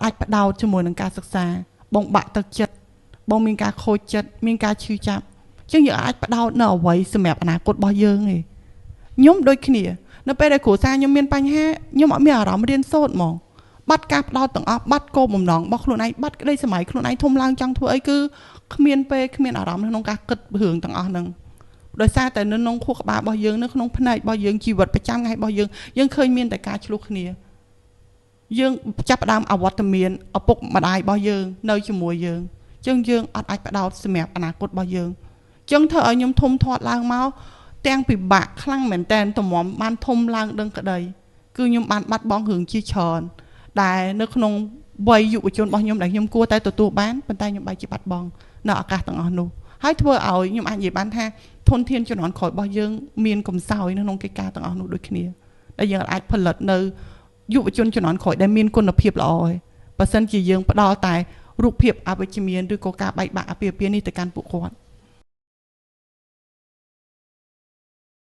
អាចបដោតជាមួយនឹងការសិក្សាបងបាក់ទឹកចិត្តបងមានការខូចចិត្តមានការឈឺចាប់ចឹងយើងអាចបដោតនៅអ្វីសម្រាប់អនាគតរបស់យើងទេខ្ញុំដូចគ្នានៅពេលដែលគ្រួសារខ្ញុំមានបញ្ហាខ្ញុំអត់មានអារម្មណ៍រៀនសូត្រហ្មងបាត់ការបដោតទាំងអស់បាត់គោលបំណងរបស់ខ្លួនឯងបាត់ក្តីសម័យខ្លួនឯងធំឡើងចង់ធ្វើអីគឺគ្មានពេលគ្មានអារម្មណ៍ក្នុងការគិតរឿងទាំងអស់ហ្នឹងដោយសារតែនៅក្នុងខួរក្បាលរបស់យើងនៅក្នុងផ្នែករបស់យើងជីវិតប្រចាំថ្ងៃរបស់យើងឃើញមានតែការឆ្លោះគ្នាយើងចាប់ផ្ដើមអវត្តមានឪពុកម្ដាយរបស់យើងនៅជាមួយយើងចឹងយើងអត់អាចបដោតសម្រាប់អនាគតរបស់យើងចឹងធ្វើឲ្យខ្ញុំធំធាត់ឡើងមកទាំងពិបាកខ្លាំងមែនតែនតម្រាំបានធំឡើងដឹងក្តីគឺខ្ញុំបានបាត់បង់រឿងជាច្រើនដែលនៅក្នុងវ័យយុវជនរបស់ខ្ញុំដែលខ្ញុំគួរតែទទួលបានប៉ុន្តែខ្ញុំបែរជាបាត់បង់នៅឱកាសទាំងអស់នោះហើយធ្វើឲ្យខ្ញុំអាចនិយាយបានថាធនធានជំនាន់ក្រោយរបស់យើងមានកំសោយនៅក្នុងកិច្ចការទាំងអស់នោះដូចគ្នាដែលយើងអាចផលិតនៅយុវជនជំនាន់ក្រោយដែលមានគុណភាពល្អហើយបើសិនជាយើងផ្ដល់តែរូបភាពអវិជ្ជមានឬក៏ការបែកបាក់អាពាហ៍ពិពាហ៍នេះទៅកាន់ពួកគាត់